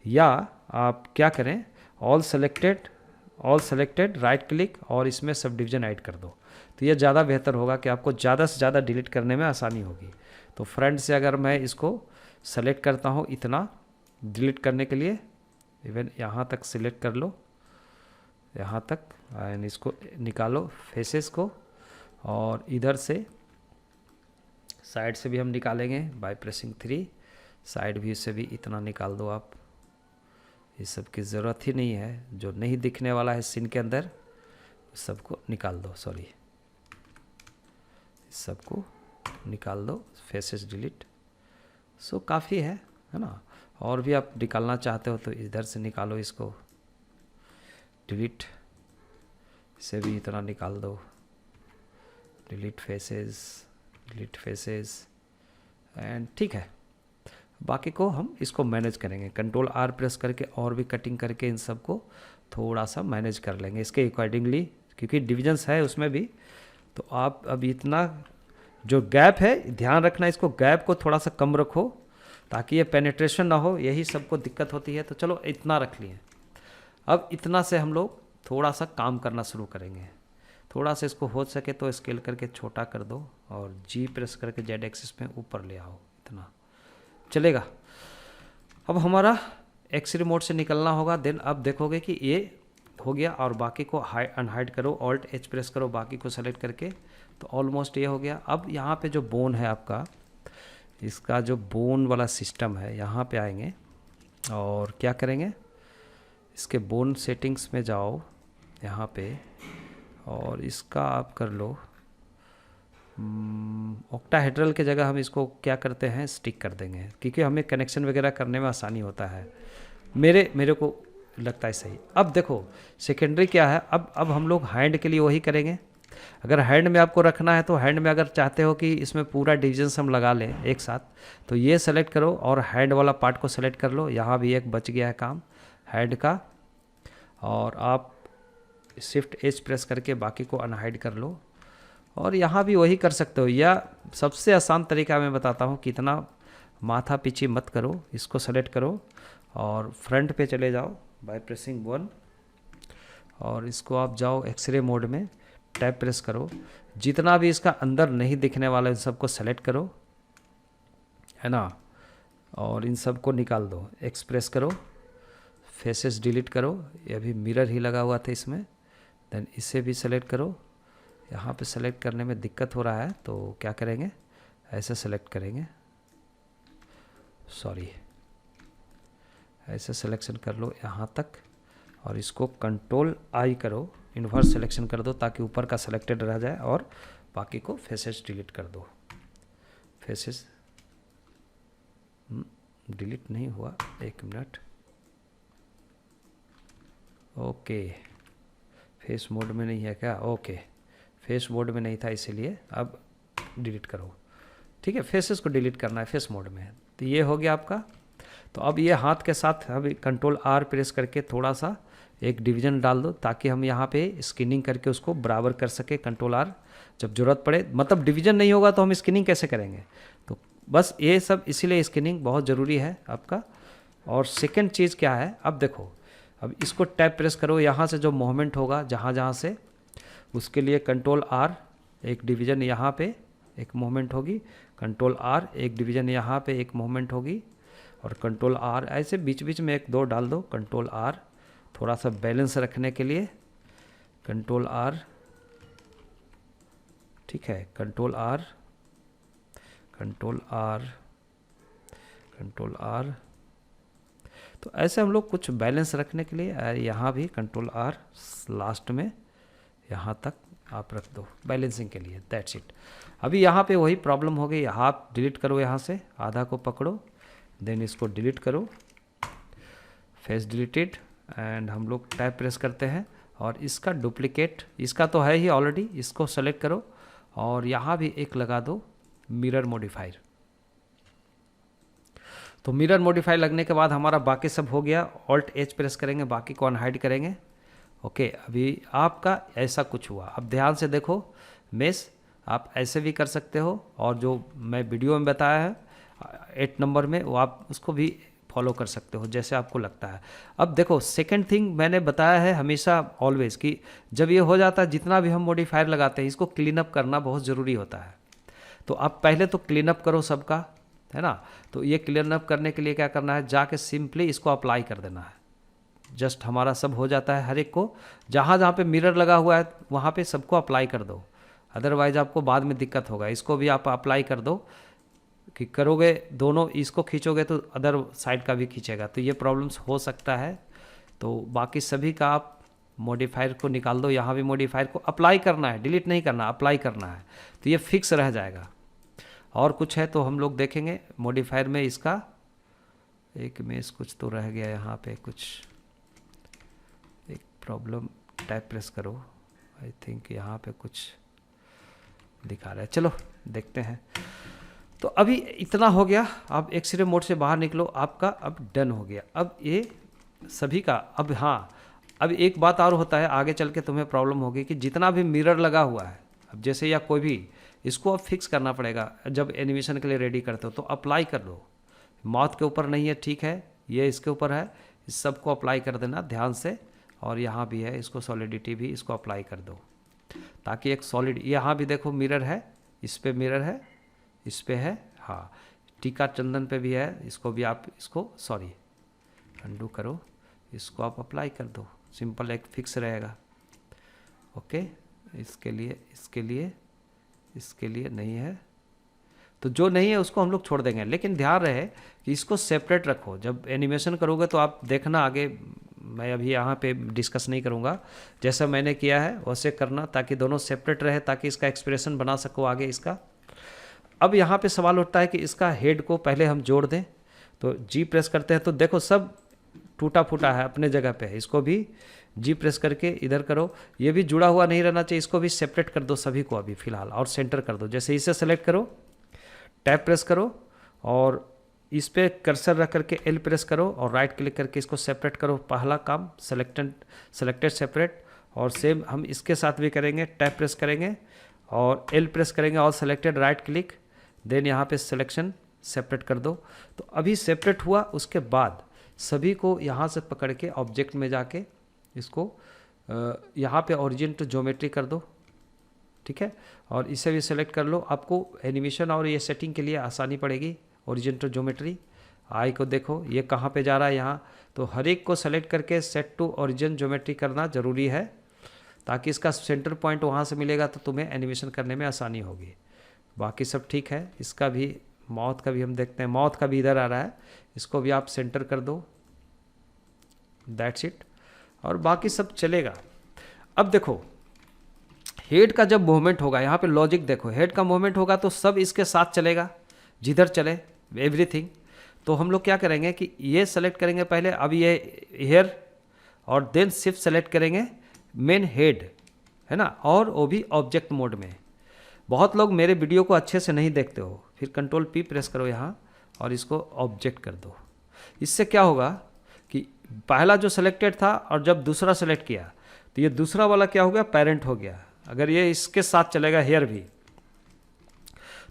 [SPEAKER 1] या आप क्या करें, ऑल सेलेक्टेड राइट क्लिक और इसमें सब डिवीजन ऐड कर दो। तो ये ज़्यादा बेहतर होगा कि आपको ज़्यादा से ज़्यादा डिलीट करने में आसानी होगी। तो फ्रंट से अगर मैं इसको सेलेक्ट करता हूँ इतना डिलीट करने के लिए, इवन यहाँ तक सिलेक्ट कर लो, यहाँ तक, एंड इसको निकालो फेसेस को, और इधर से साइड से भी हम निकालेंगे बाय प्रेसिंग 3, साइड व्यू से भी इतना निकाल दो आप। इस सब की ज़रूरत ही नहीं है, जो नहीं दिखने वाला है सीन के अंदर सबको निकाल दो। इस सबको निकाल दो, फेसेस डिलीट। सो काफ़ी है ना। और भी आप निकालना चाहते हो तो इधर से निकालो इसको, डिलीट, इसे भी इतना निकाल दो, डिलीट फेसेस एंड ठीक है। बाकी को हम इसको मैनेज करेंगे, कंट्रोल आर प्रेस करके और भी कटिंग करके इन सब को थोड़ा सा मैनेज कर लेंगे इसके अकॉर्डिंगली, क्योंकि डिविजन्स है उसमें भी। तो आप अब इतना जो गैप है ध्यान रखना, इसको गैप को थोड़ा सा कम रखो ताकि ये पेनिट्रेशन ना हो, यही सबको दिक्कत होती है। तो चलो इतना रख लिए। अब इतना से हम लोग थोड़ा सा काम करना शुरू करेंगे। थोड़ा सा इसको हो सके तो स्केल करके छोटा कर दो और जी प्रेस करके जेड एक्सिस में ऊपर ले आओ, इतना चलेगा। अब हमारा एक्सरे मोड से निकलना होगा। देन अब देखोगे कि ये हो गया और बाकी को अनहाइड करो, ऑल्ट एच प्रेस करो, बाकी को सेलेक्ट करके, तो ऑलमोस्ट ये हो गया। अब यहाँ पे जो बोन है आपका, इसका जो बोन वाला सिस्टम है, यहाँ पे आएंगे और क्या करेंगे, इसके बोन सेटिंग्स में जाओ यहाँ पे और इसका आप कर लो ऑक्टाहेड्रल के जगह हम इसको क्या करते हैं, स्टिक कर देंगे, क्योंकि हमें कनेक्शन वगैरह करने में आसानी होता है। मेरे को लगता है सही। अब देखो सेकेंडरी क्या है, अब हम लोग हैंड के लिए वही करेंगे। अगर हैंड में आपको रखना है तो हैंड में अगर चाहते हो कि इसमें पूरा डिविजन्स हम लगा लें एक साथ, तो ये सेलेक्ट करो और हैंड वाला पार्ट को सेलेक्ट कर लो। यहाँ भी एक बच गया है काम हैंड का, और आप शिफ्ट एच प्रेस करके बाकी को अनहाइड कर लो। और यहाँ भी वही कर सकते हो, या सबसे आसान तरीका मैं बताता हूँ, कितना माथा पीछे मत करो, इसको सेलेक्ट करो और फ्रंट पे चले जाओ बाय प्रेसिंग 1 और इसको आप जाओ एक्सरे मोड में, टैब प्रेस करो, जितना भी इसका अंदर नहीं दिखने वाला इन सबको सेलेक्ट करो, है ना, और इन सब को निकाल दो। एक्सप्रेस करो, फेसेस डिलीट करो, ये अभी मिरर ही लगा हुआ था इसमें। देन इसे भी सेलेक्ट करो। यहाँ पे सेलेक्ट करने में दिक्कत हो रहा है तो क्या करेंगे, ऐसे सेलेक्ट करेंगे, सॉरी, ऐसे सिलेक्शन कर लो यहाँ तक और इसको कंट्रोल आई करो, इन्वर्स सिलेक्शन कर दो ताकि ऊपर का सिलेक्टेड रह जाए और बाकी को फेसेस डिलीट कर दो। फेसेस डिलीट नहीं हुआ, एक मिनट, ओके, फेस मोड में नहीं है क्या, ओके, फेस मोड में नहीं था इसीलिए, अब डिलीट करो, ठीक है, फेसेस को डिलीट करना है फेस मोड में। तो ये हो गया आपका। तो अब ये हाथ के साथ अभी कंट्रोल आर प्रेस करके थोड़ा सा एक डिवीजन डाल दो ताकि हम यहाँ पे स्किनिंग करके उसको बराबर कर सके। कंट्रोल आर जब ज़रूरत पड़े, मतलब डिवीजन नहीं होगा तो हम स्किनिंग कैसे करेंगे, तो बस ये सब इसीलिए स्किनिंग बहुत ज़रूरी है आपका। और सेकेंड चीज़ क्या है, अब देखो, अब इसको टैप प्रेस करो, यहाँ से जो मूवमेंट होगा जहाँ जहाँ से, उसके लिए कंट्रोल आर, एक डिवीज़न यहाँ पे एक मूवमेंट होगी, कंट्रोल आर एक डिवीज़न यहाँ पे एक मूवमेंट होगी, और कंट्रोल आर ऐसे बीच बीच में एक दो डाल दो। कंट्रोल आर थोड़ा सा बैलेंस रखने के लिए, कंट्रोल आर, ठीक है, control R, control R, control R. तो ऐसे हम लोग कुछ बैलेंस रखने के लिए यहाँ भी कंट्रोल आर लास्ट में यहाँ तक आप रख दो बैलेंसिंग के लिए, दैट्स इट। अभी यहाँ पे वही प्रॉब्लम हो गई, हाफ डिलीट करो, यहाँ से आधा को पकड़ो, देन इसको डिलीट करो, फेस डिलीटेड, एंड हम लोग टैब प्रेस करते हैं और इसका डुप्लीकेट, इसका तो है ही ऑलरेडी, इसको सेलेक्ट करो और यहाँ भी एक लगा दो मिरर मॉडिफायर। तो मिरर मॉडिफायर लगने के बाद हमारा बाकी सब हो गया। ऑल्ट एच प्रेस करेंगे, बाकी को अनहाइड करेंगे। ओके, अभी आपका ऐसा कुछ हुआ। अब ध्यान से देखो, मेस आप ऐसे भी कर सकते हो और जो मैं वीडियो में बताया है 8 नंबर में, वो आप उसको भी फॉलो कर सकते हो जैसे आपको लगता है। अब देखो, सेकंड थिंग मैंने बताया है हमेशा ऑलवेज कि जब ये हो जाता है, जितना भी हम मॉडिफायर लगाते हैं इसको क्लीन अप करना बहुत ज़रूरी होता है। तो आप पहले तो क्लीन अप करो सबका, है ना। तो ये क्लीन अप करने के लिए क्या करना है, जाके सिंपली इसको अप्लाई कर देना है। जस्ट हमारा सब हो जाता है। हर एक को जहाँ जहाँ पे मिरर लगा हुआ है वहाँ पे सबको अप्लाई कर दो, अदरवाइज आपको बाद में दिक्कत होगा। इसको भी आप अप्लाई कर दो, कि करोगे दोनों, इसको खींचोगे तो अदर साइड का भी खींचेगा, तो ये प्रॉब्लम्स हो सकता है। तो बाकी सभी का आप मॉडिफायर को निकाल दो, यहाँ भी मॉडिफायर को अप्लाई करना है, डिलीट नहीं करना, अप्लाई करना है, तो ये फिक्स रह जाएगा। और कुछ है तो हम लोग देखेंगे मॉडिफायर में इसका एक मेस कुछ तो रह गया यहाँ पे, कुछ एक प्रॉब्लम, टैब प्रेस करो, आई थिंक यहाँ पे कुछ दिखा रहा है, चलो देखते हैं। तो अभी इतना हो गया, आप एक्सरे मोड से बाहर निकलो, आपका अब डन हो गया। अब ये सभी का, अब हाँ, अब एक बात और होता है, आगे चल के तुम्हें प्रॉब्लम होगी कि जितना भी मिरर लगा हुआ है, अब जैसे या कोई भी, इसको अब फिक्स करना पड़ेगा। जब एनिमेशन के लिए रेडी करते हो तो अप्लाई कर दो, माउथ के ऊपर नहीं है, ठीक है, ये इसके ऊपर है, इस सब को अप्लाई कर देना ध्यान से। और यहाँ भी है, इसको सॉलिडिटी भी इसको अप्लाई कर दो, ताकि एक सॉलिड, यहाँ भी देखो मिरर है, इस पे मिरर है, इस पे है, हाँ, टीका चंदन पे भी है, इसको भी आप इसको सॉरी अंडू करो, इसको आप अप्लाई कर दो, सिंपल एक फिक्स रहेगा। ओके, इसके लिए नहीं है, तो जो नहीं है उसको हम लोग छोड़ देंगे, लेकिन ध्यान रहे कि इसको सेपरेट रखो। जब एनिमेशन करोगे तो आप देखना, आगे मैं अभी यहाँ पे डिस्कस नहीं करूँगा, जैसा मैंने किया है वैसे करना, ताकि दोनों सेपरेट रहे, ताकि इसका एक्सप्रेशन बना सको आगे इसका। अब यहाँ पे सवाल उठता है कि इसका हेड को पहले हम जोड़ दें, तो जी प्रेस करते हैं तो देखो सब टूटा फूटा है अपने जगह पे है, इसको भी जी प्रेस करके इधर करो, ये भी जुड़ा हुआ नहीं रहना चाहिए, इसको भी सेपरेट कर दो सभी को अभी फ़िलहाल, और सेंटर कर दो। जैसे इसे सेलेक्ट करो, टैब प्रेस करो, और इस पे कर्सर रख करके एल प्रेस करो, और राइट क्लिक करके इसको सेपरेट करो, पहला काम सेलेक्टेड सेपरेट। और सेम हम इसके साथ भी करेंगे, टैब प्रेस करेंगे और एल प्रेस करेंगे, all selected, right click, then यहाँ पे सिलेक्शन सेपरेट कर दो। तो अभी सेपरेट हुआ, उसके बाद सभी को यहाँ से पकड़ के ऑब्जेक्ट में जाके इसको यहाँ पे ओरिजिन टू ज्योमेट्री कर दो, ठीक है, और इसे भी सेलेक्ट कर लो। आपको एनिमेशन और ये सेटिंग के लिए आसानी पड़ेगी। ओरिजिन टू ज्योमेट्री, आई को देखो ये कहाँ पे जा रहा है यहाँ, तो हर एक को सेलेक्ट करके सेट टू ओरिजिन ज्योमेट्री करना ज़रूरी है, ताकि इसका सेंटर पॉइंट वहाँ से मिलेगा तो तुम्हें एनिमेशन करने में आसानी होगी। बाकी सब ठीक है। इसका भी, माउथ का भी हम देखते हैं, माउथ का भी इधर आ रहा है, इसको भी आप सेंटर कर दो, दैट्स इट, और बाकी सब चलेगा। अब देखो हेड का जब मूवमेंट होगा, यहाँ पे लॉजिक देखो, हेड का मूवमेंट होगा तो सब इसके साथ चलेगा, जिधर चले एवरीथिंग। तो हम लोग क्या करेंगे कि ये सेलेक्ट करेंगे पहले, अब ये हेयर, और देन शिफ्ट सेलेक्ट करेंगे मेन हेड, है ना, और वो भी ऑब्जेक्ट मोड में। बहुत लोग मेरे वीडियो को अच्छे से नहीं देखते हो, फिर कंट्रोल पी प्रेस करो यहाँ और इसको ऑब्जेक्ट कर दो। इससे क्या होगा कि पहला जो सेलेक्टेड था और जब दूसरा सेलेक्ट किया तो ये दूसरा वाला क्या हो गया, पेरेंट हो गया। अगर ये इसके साथ चलेगा हेयर भी,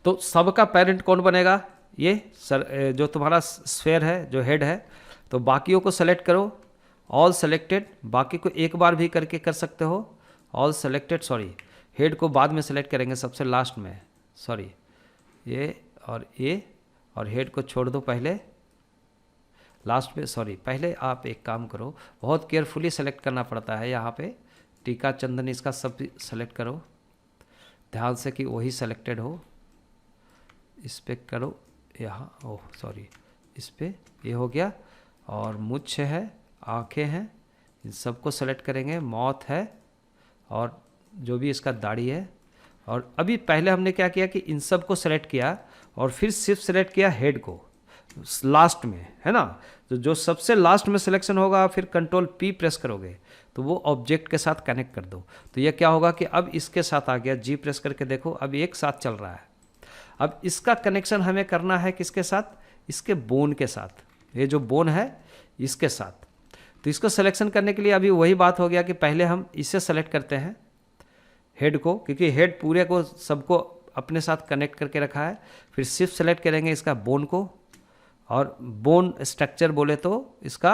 [SPEAKER 1] तो सबका पेरेंट कौन बनेगा, ये सर जो तुम्हारा स्फेयर है, जो हेड है। तो बाकियों को सेलेक्ट करो, ऑल सेलेक्टेड, बाकी को एक बार भी करके कर सकते हो, ऑल सेलेक्टेड, सॉरी हेड को बाद में सेलेक्ट करेंगे सबसे लास्ट में, सॉरी ये और हेड को छोड़ दो पहले लास्ट में, सॉरी पहले आप एक काम करो, बहुत केयरफुली सेलेक्ट करना पड़ता है यहाँ पे, टीका चंदन इसका सब सेलेक्ट करो ध्यान से कि वही सेलेक्टेड हो। इस पे करो यहाँ, ओह सॉरी, इस पे ये हो गया, और मुछ है, आँखें हैं, इन सबको सेलेक्ट करेंगे, माउथ है, और जो भी इसका दाढ़ी है। और अभी पहले हमने क्या किया कि इन सब को सेलेक्ट किया और फिर सिर्फ सेलेक्ट किया हेड को लास्ट में, है ना। तो जो सबसे लास्ट में सिलेक्शन होगा, फिर कंट्रोल पी प्रेस करोगे तो वो ऑब्जेक्ट के साथ कनेक्ट कर दो। तो ये क्या होगा कि अब इसके साथ आ गया, जी प्रेस करके देखो अब एक साथ चल रहा है। अब इसका कनेक्शन हमें करना है किसके साथ, इसके बोन के साथ, ये जो बोन है इसके साथ। तो इसको सिलेक्शन करने के लिए अभी वही बात हो गया कि पहले हम इसे सेलेक्ट करते हैं हेड को, क्योंकि हेड पूरे को सबको अपने साथ कनेक्ट करके रखा है। फिर शिफ्ट सेलेक्ट करेंगे इसका बोन को, और बोन स्ट्रक्चर बोले तो इसका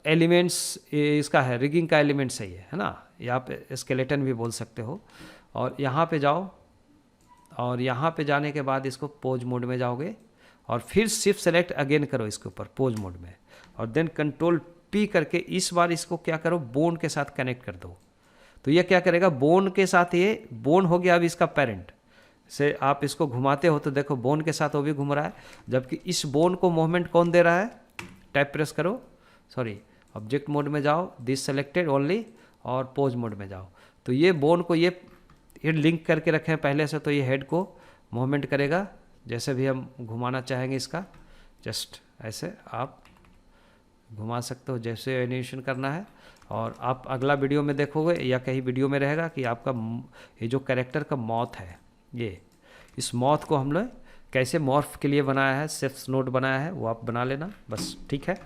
[SPEAKER 1] एलिमेंट्स इसका है, रिगिंग का एलिमेंट सही है ना, यहाँ पे स्केलेटन भी बोल सकते हो। और यहाँ पे जाओ, और यहाँ पे जाने के बाद इसको पोज मोड में जाओगे, और फिर शिफ्ट सेलेक्ट अगेन करो इसके ऊपर पोज मोड में, और देन कंट्रोल पी करके इस बार इसको क्या करो, बोन के साथ कनेक्ट कर दो। तो ये क्या करेगा, बोन के साथ, ये बोन हो गया अब इसका पेरेंट से। आप इसको घुमाते हो तो देखो बोन के साथ वो भी घूम रहा है, जबकि इस बोन को मूवमेंट कौन दे रहा है, टैप प्रेस करो, सॉरी ऑब्जेक्ट मोड में जाओ, दिस सेलेक्टेड ओनली, और पोज मोड में जाओ। तो ये बोन को ये लिंक करके रखे हैं पहले से, तो ये हेड को मूवमेंट करेगा जैसे भी हम घुमाना चाहेंगे इसका, जस्ट ऐसे आप घुमा सकते हो जैसे एनिमेशन करना है। और आप अगला वीडियो में देखोगे या कहीं वीडियो में रहेगा कि आपका ये जो कैरेक्टर का मौत है, ये इस मौत को हम लोग कैसे मॉर्फ के लिए बनाया है, सेफ्स नोड बनाया है, वो आप बना लेना बस, ठीक है।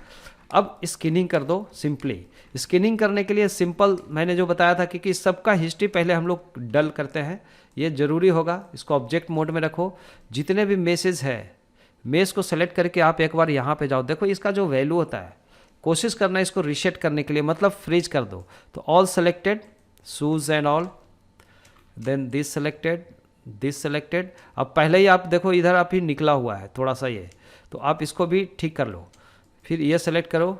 [SPEAKER 1] अब स्किनिंग कर दो सिंपली। स्किनिंग करने के लिए सिंपल मैंने जो बताया था कि सबका हिस्ट्री पहले हम लोग डल करते हैं, ये ज़रूरी होगा। इसको ऑब्जेक्ट मोड में रखो, जितने भी मेसेज है मेस को सेलेक्ट करके आप एक बार यहाँ पे जाओ, देखो इसका जो वैल्यू होता है, कोशिश करना इसको रीसेट करने के लिए, मतलब फ्रीज कर दो। तो all selected, shoes and all, then this selected. अब पहले ही आप देखो इधर आप ही निकला हुआ है थोड़ा सा ये, तो आप इसको भी ठीक कर लो। फिर ये सेलेक्ट करो,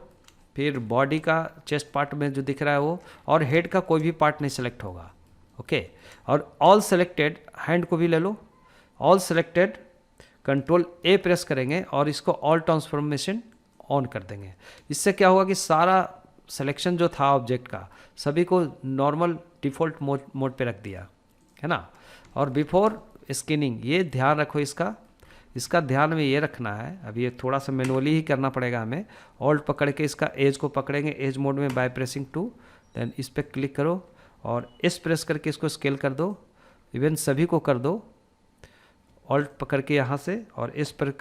[SPEAKER 1] फिर बॉडी का चेस्ट पार्ट में जो दिख रहा है वो, और हेड का कोई भी पार्ट नहीं सेलेक्ट होगा, ओके। और ऑल सेलेक्टेड, हैंड को भी ले लो, all selected, control A press करेंगे और इसको ऑल ट्रांसफॉर्मेशन ऑन कर देंगे। इससे क्या होगा कि सारा सिलेक्शन जो था ऑब्जेक्ट का सभी को नॉर्मल डिफ़ॉल्ट मोड पे रख दिया है ना। और बिफोर स्किनिंग ये ध्यान रखो, इसका ध्यान में ये रखना है, अभी ये थोड़ा सा मैनुअली ही करना पड़ेगा हमें। ऑल्ट पकड़ के इसका एज को पकड़ेंगे, एज मोड में बाय प्रेसिंग 2, देन इस पर क्लिक करो और एस प्रेस करके इसको स्केल कर दो, इवन सभी को कर दो। ऑल्ट पकड़ के यहाँ से और एस पर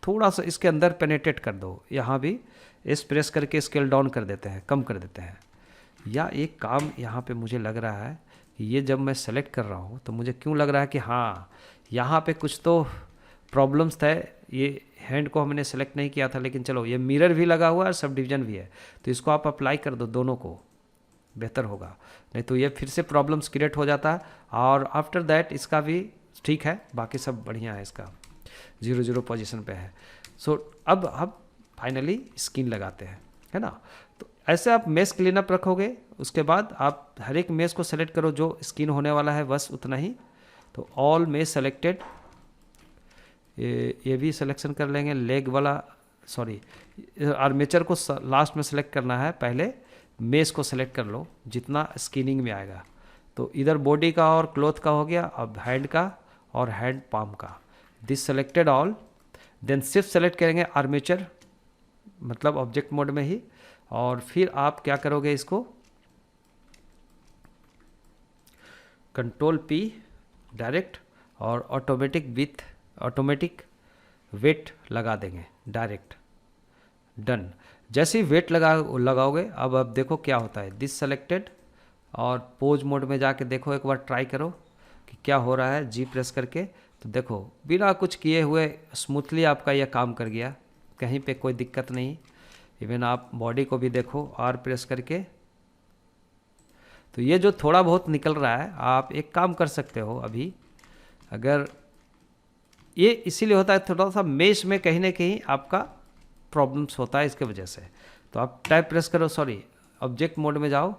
[SPEAKER 1] थोड़ा सा इसके अंदर पेनेट्रेट कर दो, यहाँ भी एस प्रेस करके स्केल डाउन कर देते हैं, कम कर देते हैं। या एक काम यहाँ पे मुझे लग रहा है कि ये जब मैं सेलेक्ट कर रहा हूँ तो मुझे क्यों लग रहा है कि हाँ यहाँ पे कुछ तो प्रॉब्लम्स थे, ये हैंड को हमने सेलेक्ट नहीं किया था, लेकिन चलो ये मिरर भी लगा हुआ है, सब डिवीजन भी है, तो इसको आप अप्लाई कर दो दोनों को, बेहतर होगा। नहीं तो ये फिर से प्रॉब्लम्स क्रिएट हो जाता है। और आफ्टर दैट इसका भी ठीक है, बाकी सब बढ़िया है, इसका 0 पोजीशन पे है। सो अब हम फाइनली स्किन लगाते हैं, है ना। तो ऐसे आप मेश क्लीनअप रखोगे, उसके बाद आप हर एक मेश को सेलेक्ट करो जो स्किन होने वाला है, बस उतना ही। तो ऑल मेश सेलेक्टेड, ये भी सिलेक्शन कर लेंगे। लेग वाला, सॉरी आर्मेचर को लास्ट में सेलेक्ट करना है, पहले मेश को सेलेक्ट कर लो जितना स्किनिंग में आएगा। तो इधर बॉडी का और क्लॉथ का हो गया, अब हैंड का और हैंड पाम का। This selected all, then shift select करेंगे आर्मेचर, मतलब ऑब्जेक्ट मोड में ही। और फिर आप क्या करोगे, इसको कंट्रोल पी डायरेक्ट और ऑटोमेटिक वेट लगा देंगे डायरेक्ट, डन। जैसे ही वेट लगाओगे, अब आप देखो क्या होता है। दिस सेलेक्टेड और पोज मोड में जाके देखो, एक बार ट्राई करो कि क्या हो रहा है, जी प्रेस करके। तो देखो बिना कुछ किए हुए स्मूथली आपका यह काम कर गया, कहीं पे कोई दिक्कत नहीं। इवन आप बॉडी को भी देखो, आर प्रेस करके। तो ये जो थोड़ा बहुत निकल रहा है, आप एक काम कर सकते हो अभी, अगर ये इसीलिए होता है थोड़ा सा मेश में कहीं ना कहीं आपका प्रॉब्लम्स होता है इसके वजह से। तो आप टाइप प्रेस करो, सॉरी ऑब्जेक्ट मोड में जाओ,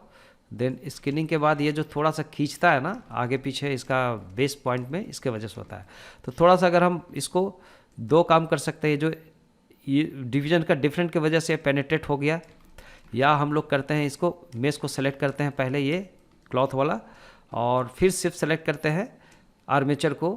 [SPEAKER 1] देन स्किनिंग के बाद ये जो थोड़ा सा खींचता है ना आगे पीछे इसका बेस पॉइंट में, इसके वजह से होता है। तो थोड़ा सा अगर हम इसको दो काम कर सकते हैं, जो ये डिवीजन का डिफरेंट की वजह से पेनिट्रेट हो गया, या हम लोग करते हैं इसको मेश को सेलेक्ट करते हैं पहले ये क्लॉथ वाला, और फिर सिर्फ सेलेक्ट करते हैं आर्मेचर को,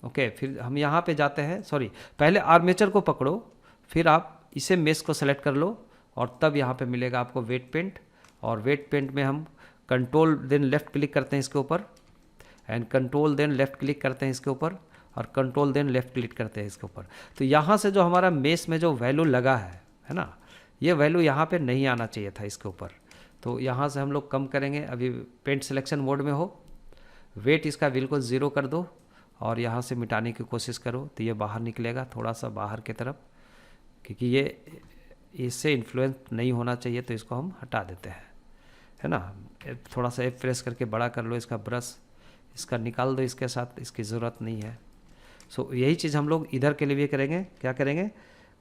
[SPEAKER 1] ओके। फिर हम यहाँ पे जाते हैं, सॉरी पहले आर्मेचर को पकड़ो, फिर आप इसे मेश को सेलेक्ट कर लो, और तब यहाँ पे मिलेगा आपको वेट पेंट। और वेट पेंट में हम कंट्रोल देन लेफ़्ट क्लिक करते हैं इसके ऊपर, and control then left click करते हैं इसके ऊपर, और कंट्रोल देन लेफ़्ट क्लिक करते हैं इसके ऊपर। तो यहाँ से जो हमारा मेश में जो वैल्यू लगा है ना, ये वैल्यू यहाँ पे नहीं आना चाहिए था इसके ऊपर। तो यहाँ से हम लोग कम करेंगे, अभी पेंट सिलेक्शन मोड में हो, वेट इसका बिल्कुल 0 कर दो, और यहाँ से मिटाने की कोशिश करो तो ये बाहर निकलेगा, थोड़ा सा बाहर की तरफ, क्योंकि ये इससे इन्फ्लुएंस नहीं होना चाहिए, तो इसको हम हटा देते हैं, है ना। थोड़ा सा एफ प्रेस करके बड़ा कर लो इसका ब्रश, इसका निकाल दो, इसके साथ इसकी ज़रूरत नहीं है। सो यही चीज़ हम लोग इधर के लिए भी करेंगे। क्या करेंगे,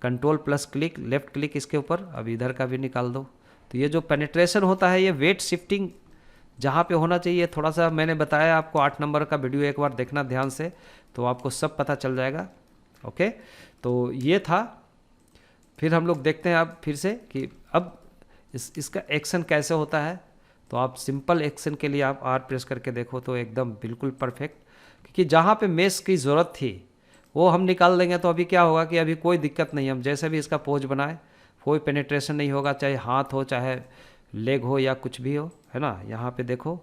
[SPEAKER 1] control plus click, left click इसके ऊपर, अब इधर का भी निकाल दो। तो ये जो पेनिट्रेशन होता है, ये वेट शिफ्टिंग जहाँ पे होना चाहिए, थोड़ा सा मैंने बताया आपको 8 नंबर का वीडियो एक बार देखना ध्यान से, तो आपको सब पता चल जाएगा, ओके। तो ये था। फिर हम लोग देखते हैं अब फिर से कि अब इसका एक्शन कैसे होता है, तो आप सिंपल एक्शन के लिए आप आर प्रेस करके देखो तो एकदम बिल्कुल परफेक्ट, क्योंकि जहाँ पे मेश की ज़रूरत थी वो हम निकाल देंगे तो अभी क्या होगा कि अभी कोई दिक्कत नहीं, हम जैसे भी इसका पोज बनाए कोई पेनिट्रेशन नहीं होगा, चाहे हाथ हो चाहे लेग हो या कुछ भी हो, है ना। यहाँ पे देखो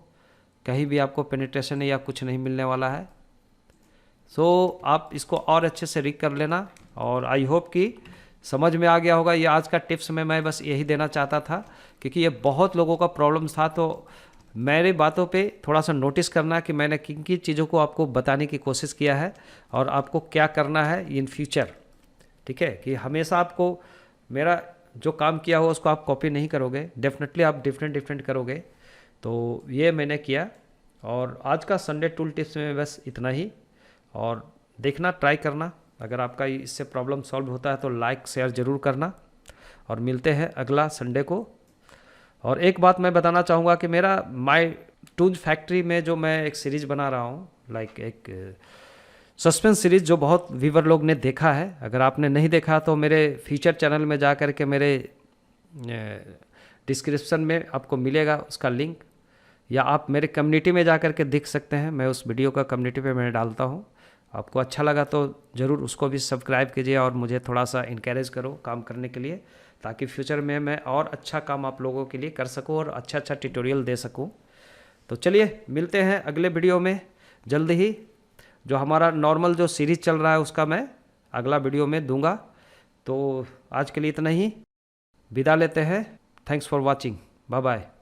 [SPEAKER 1] कहीं भी आपको पेनिट्रेशन या कुछ नहीं मिलने वाला है। सो आप इसको और अच्छे से रीड कर लेना, और आई होप कि समझ में आ गया होगा। ये आज का टिप्स में मैं बस यही देना चाहता था, क्योंकि ये बहुत लोगों का प्रॉब्लम था, तो मेरी बातों पे थोड़ा सा नोटिस करना कि मैंने किन किन चीज़ों को आपको बताने की कोशिश किया है और आपको क्या करना है इन फ्यूचर। ठीक है, कि हमेशा आपको मेरा जो काम किया हो उसको आप कॉपी नहीं करोगे, डेफिनेटली आप डिफरेंट करोगे। तो ये मैंने किया, और आज का संडे टूल टिप्स में बस इतना ही। और देखना, ट्राई करना, अगर आपका इससे प्रॉब्लम सॉल्व होता है तो लाइक शेयर ज़रूर करना, और मिलते हैं अगला संडे को। और एक बात मैं बताना चाहूँगा कि मेरा माय टूज फैक्ट्री में जो मैं एक सीरीज़ बना रहा हूँ, लाइक एक सस्पेंस सीरीज़ जो बहुत व्यूवर लोग ने देखा है, अगर आपने नहीं देखा तो मेरे फीचर चैनल में जा कर के मेरे डिस्क्रिप्शन में आपको मिलेगा उसका लिंक, या आप मेरे कम्युनिटी में जा कर के देख सकते हैं। मैं उस वीडियो का कम्युनिटी पे मैं डालता हूँ, आपको अच्छा लगा तो ज़रूर उसको भी सब्सक्राइब कीजिए और मुझे थोड़ा सा इनकरेज करो काम करने के लिए, ताकि फ्यूचर में मैं और अच्छा काम आप लोगों के लिए कर सकूं और अच्छा ट्यूटोरियल दे सकूं। तो चलिए मिलते हैं अगले वीडियो में जल्द ही। जो हमारा नॉर्मल जो सीरीज़ चल रहा है उसका मैं अगला वीडियो में दूंगा। तो आज के लिए इतना ही, विदा लेते हैं। Thanks for watching, bye bye.